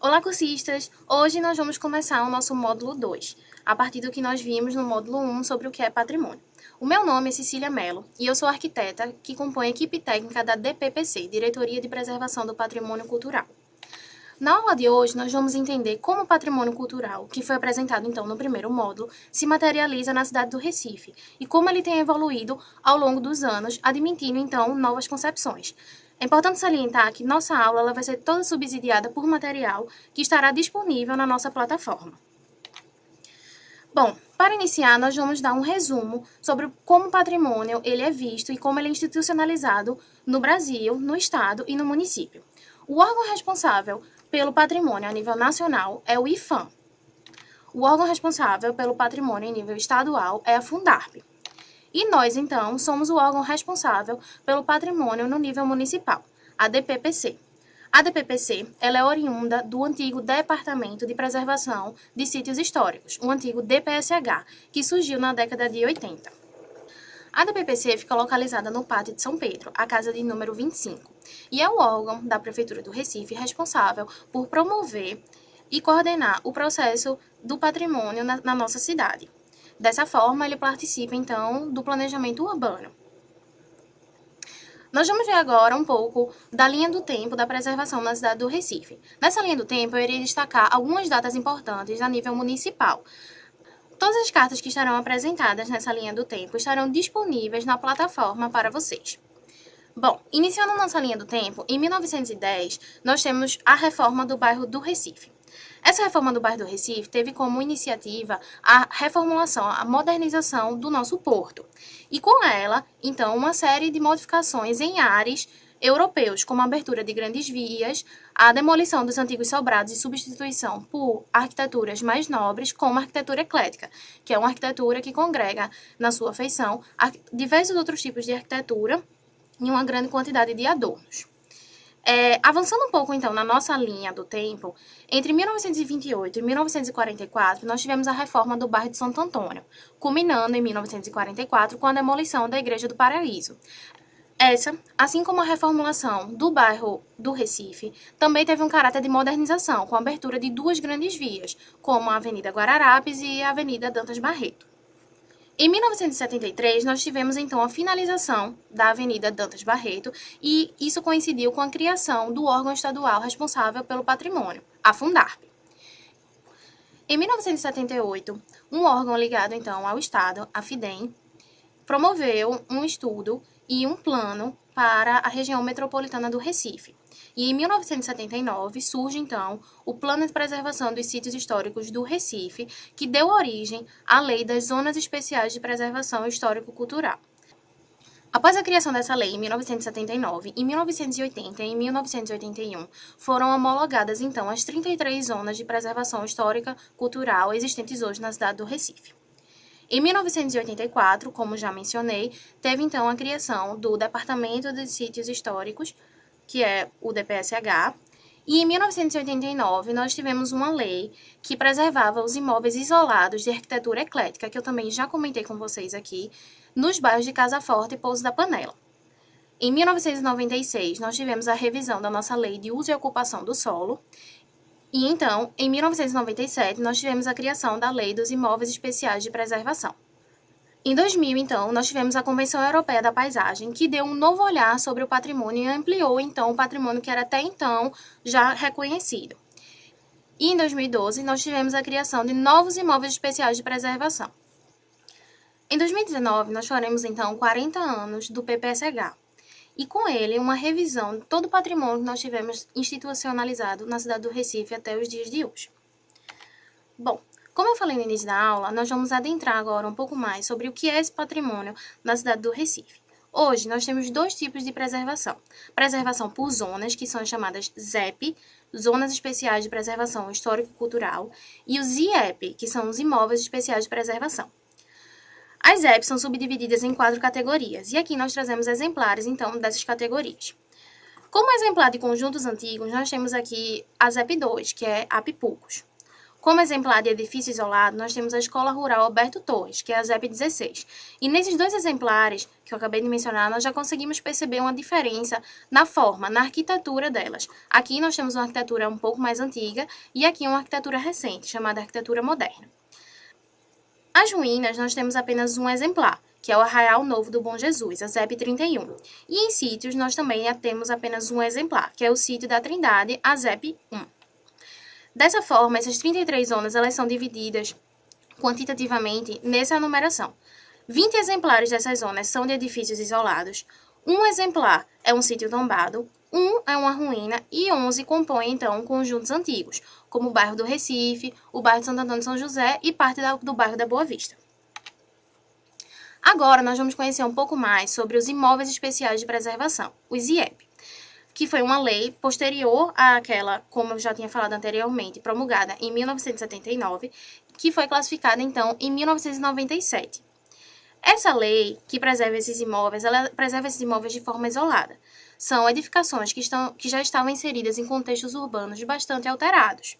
Olá, cursistas! Hoje nós vamos começar o nosso módulo 2, a partir do que nós vimos no módulo 1 sobre o que é patrimônio. O meu nome é Cecília Mello e eu sou arquiteta que compõe a equipe técnica da DPPC, Diretoria de Preservação do Patrimônio Cultural. Na aula de hoje, nós vamos entender como o patrimônio cultural, que foi apresentado então no primeiro módulo, se materializa na cidade do Recife e como ele tem evoluído ao longo dos anos, admitindo então novas concepções. É importante salientar que nossa aula ela vai ser toda subsidiada por material que estará disponível na nossa plataforma. Bom, para iniciar, nós vamos dar um resumo sobre como o patrimônio ele é visto e como ele é institucionalizado no Brasil, no estado e no município. O órgão responsável pelo patrimônio a nível nacional é o IPHAN. O órgão responsável pelo patrimônio em nível estadual é a Fundarp. E nós, então, somos o órgão responsável pelo patrimônio no nível municipal, a DPPC. A DPPC ela é oriunda do antigo Departamento de Preservação de Sítios Históricos, o antigo DPSH, que surgiu na década de 80. A DPPC fica localizada no Pátio de São Pedro, a casa de número 25, e é o órgão da Prefeitura do Recife responsável por promover e coordenar o processo do patrimônio na nossa cidade. Dessa forma, ele participa, então, do planejamento urbano. Nós vamos ver agora um pouco da linha do tempo da preservação na cidade do Recife. Nessa linha do tempo, eu irei destacar algumas datas importantes a nível municipal. Todas as cartas que estarão apresentadas nessa linha do tempo estarão disponíveis na plataforma para vocês. Bom, iniciando nossa linha do tempo, em 1910, nós temos a reforma do bairro do Recife. Essa reforma do bairro do Recife teve como iniciativa a reformulação, a modernização do nosso porto. E com ela, então, uma série de modificações em ares europeus, como a abertura de grandes vias, a demolição dos antigos sobrados e substituição por arquiteturas mais nobres, como a arquitetura eclética, que é uma arquitetura que congrega na sua feição diversos outros tipos de arquitetura e uma grande quantidade de adornos. Avançando um pouco, então, na nossa linha do tempo, entre 1928 e 1944, nós tivemos a reforma do bairro de Santo Antônio, culminando em 1944 com a demolição da Igreja do Paraíso. Essa, assim como a reformulação do bairro do Recife, também teve um caráter de modernização, com a abertura de duas grandes vias, como a Avenida Guararapes e a Avenida Dantas Barreto. Em 1973, nós tivemos, então, a finalização da Avenida Dantas Barreto e isso coincidiu com a criação do órgão estadual responsável pelo patrimônio, a Fundarp. Em 1978, um órgão ligado, então, ao Estado, a FIDEM, promoveu um estudo e um plano para a região metropolitana do Recife. E em 1979 surge, então, o Plano de Preservação dos Sítios Históricos do Recife, que deu origem à Lei das Zonas Especiais de Preservação Histórico-Cultural. Após a criação dessa lei, em 1979, em 1980 e em 1981, foram homologadas, então, as 33 zonas de preservação histórica cultural existentes hoje na cidade do Recife. Em 1984, como já mencionei, teve, então, a criação do Departamento de Sítios Históricos, que é o DPSH, e em 1989 nós tivemos uma lei que preservava os imóveis isolados de arquitetura eclética, que eu também já comentei com vocês aqui, nos bairros de Casa Forte e Pouso da Panela. Em 1996, nós tivemos a revisão da nossa lei de uso e ocupação do solo, e então, em 1997, nós tivemos a criação da Lei dos Imóveis Especiais de Preservação. Em 2000, então, nós tivemos a Convenção Europeia da Paisagem, que deu um novo olhar sobre o patrimônio e ampliou, então, o patrimônio que era até então já reconhecido. E em 2012, nós tivemos a criação de novos imóveis especiais de preservação. Em 2019, nós faremos, então, 40 anos do PPSH. E com ele, uma revisão de todo o patrimônio que nós tivemos institucionalizado na cidade do Recife até os dias de hoje. Bom, como eu falei no início da aula, nós vamos adentrar agora um pouco mais sobre o que é esse patrimônio na cidade do Recife. Hoje, nós temos dois tipos de preservação. Preservação por zonas, que são chamadas ZEP, Zonas Especiais de Preservação Histórico-Cultural, e os IEP, que são os Imóveis Especiais de Preservação. As ZEP são subdivididas em 4 categorias, e aqui nós trazemos exemplares, então, dessas categorias. Como exemplar de conjuntos antigos, nós temos aqui a ZEP 2, que é Apipucos. Como exemplar de edifício isolado, nós temos a Escola Rural Alberto Torres, que é a ZEP 16. E nesses dois exemplares que eu acabei de mencionar, nós já conseguimos perceber uma diferença na forma, na arquitetura delas. Aqui nós temos uma arquitetura um pouco mais antiga e aqui uma arquitetura recente, chamada arquitetura moderna. As ruínas, nós temos apenas um exemplar, que é o Arraial Novo do Bom Jesus, a ZEP 31. E em sítios, nós também temos apenas um exemplar, que é o Sítio da Trindade, a ZEP 1. Dessa forma, essas 33 zonas elas são divididas quantitativamente nessa numeração. 20 exemplares dessas zonas são de edifícios isolados, um exemplar é um sítio tombado, um é uma ruína e 11 compõem, então, conjuntos antigos, como o bairro do Recife, o bairro de Santo Antônio de São José e parte do bairro da Boa Vista. Agora, nós vamos conhecer um pouco mais sobre os imóveis especiais de preservação, os IEP, que foi uma lei posterior àquela, como eu já tinha falado anteriormente, promulgada em 1979, que foi classificada, então, em 1997. Essa lei, que preserva esses imóveis, ela preserva esses imóveis de forma isolada. São edificações que já estavam inseridas em contextos urbanos bastante alterados.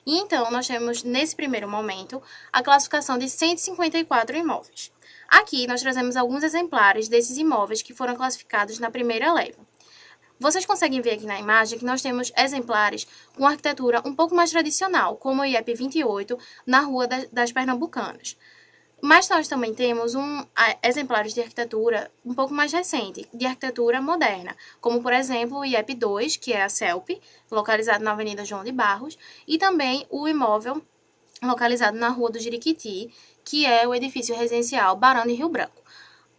E então, nós temos, nesse primeiro momento, a classificação de 154 imóveis. Aqui, nós trazemos alguns exemplares desses imóveis que foram classificados na primeira leva. Vocês conseguem ver aqui na imagem que nós temos exemplares com arquitetura um pouco mais tradicional, como o IEP 28, na Rua das Pernambucanas. Mas nós também temos exemplares de arquitetura um pouco mais recente, de arquitetura moderna, como, por exemplo, o IEP 2, que é a CELP, localizado na Avenida João de Barros, e também o imóvel localizado na Rua do Jiriquiti, que é o edifício residencial Barão de Rio Branco.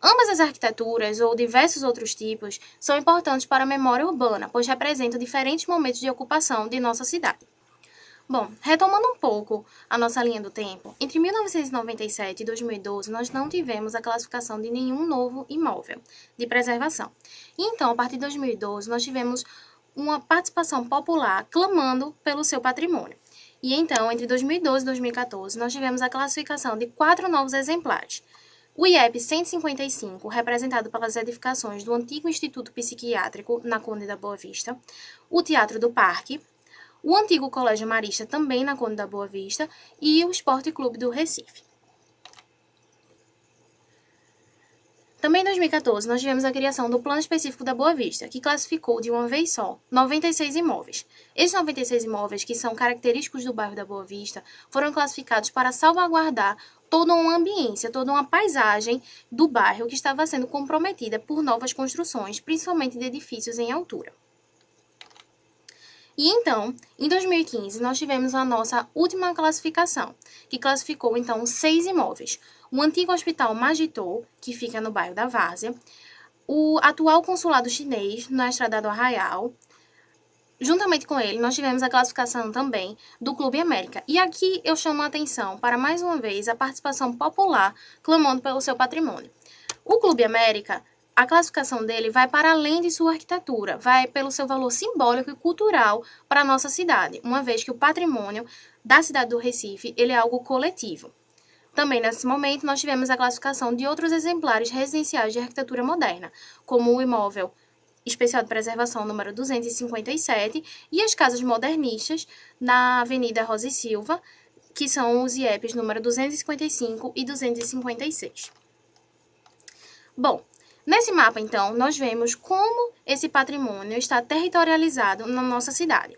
Ambas as arquiteturas, ou diversos outros tipos, são importantes para a memória urbana, pois representam diferentes momentos de ocupação de nossa cidade. Bom, retomando um pouco a nossa linha do tempo, entre 1997 e 2012, nós não tivemos a classificação de nenhum novo imóvel de preservação. E então, a partir de 2012, nós tivemos uma participação popular clamando pelo seu patrimônio. E então, entre 2012 e 2014, nós tivemos a classificação de 4 novos exemplares. O IEP 155, representado pelas edificações do antigo Instituto Psiquiátrico, na Conde da Boa Vista, o Teatro do Parque, o antigo Colégio Marista, também na Conde da Boa Vista, e o Esporte Clube do Recife. Também em 2014, nós tivemos a criação do Plano Específico da Boa Vista, que classificou de uma vez só 96 imóveis. Esses 96 imóveis, que são característicos do bairro da Boa Vista, foram classificados para salvaguardar toda uma ambiência, toda uma paisagem do bairro que estava sendo comprometida por novas construções, principalmente de edifícios em altura. E então, em 2015, nós tivemos a nossa última classificação, que classificou, então, 6 imóveis. O antigo Hospital Magitou, que fica no bairro da Várzea, o atual Consulado Chinês, na Estrada do Arraial. Juntamente com ele, nós tivemos a classificação também do Clube América. E aqui eu chamo a atenção para, mais uma vez, a participação popular clamando pelo seu patrimônio. O Clube América, a classificação dele vai para além de sua arquitetura, vai pelo seu valor simbólico e cultural para a nossa cidade, uma vez que o patrimônio da cidade do Recife ele é algo coletivo. Também, nesse momento, nós tivemos a classificação de outros exemplares residenciais de arquitetura moderna, como o imóvel especial de preservação número 257 e as casas modernistas na Avenida Rosa e Silva, que são os IEPs número 255 e 256. Bom, nesse mapa, então, nós vemos como esse patrimônio está territorializado na nossa cidade.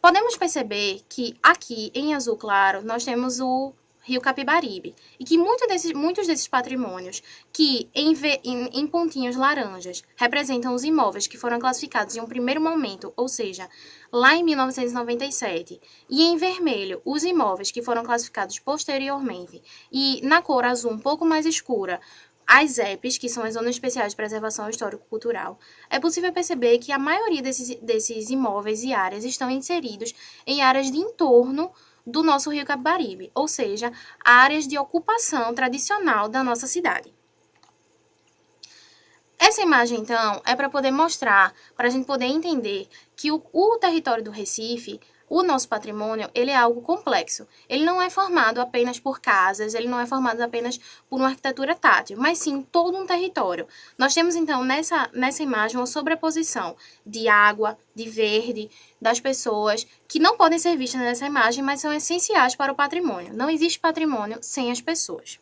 Podemos perceber que aqui, em azul claro, nós temos o Rio Capibaribe, e que muitos desses patrimônios, que em pontinhos laranjas, representam os imóveis que foram classificados em um primeiro momento, ou seja, lá em 1997, e em vermelho, os imóveis que foram classificados posteriormente, e na cor azul um pouco mais escura, as ZEPs, que são as Zonas Especiais de Preservação Histórico-Cultural, é possível perceber que a maioria desses imóveis e áreas estão inseridos em áreas de entorno do nosso Rio Capibaribe, ou seja, áreas de ocupação tradicional da nossa cidade. Essa imagem, então, é para poder mostrar, para a gente poder entender que o território do Recife, o nosso patrimônio, ele é algo complexo. Ele não é formado apenas por casas, ele não é formado apenas por uma arquitetura tátil, mas sim todo um território. Nós temos, então, nessa imagem, uma sobreposição de água, de verde, das pessoas, que não podem ser vistas nessa imagem, mas são essenciais para o patrimônio. Não existe patrimônio sem as pessoas.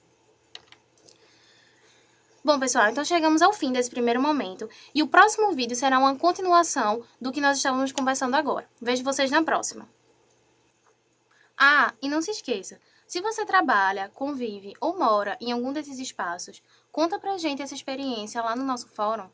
Bom, pessoal, então chegamos ao fim desse primeiro momento e o próximo vídeo será uma continuação do que nós estávamos conversando agora. Vejo vocês na próxima. Ah, e não se esqueça, se você trabalha, convive ou mora em algum desses espaços, conta pra gente essa experiência lá no nosso fórum.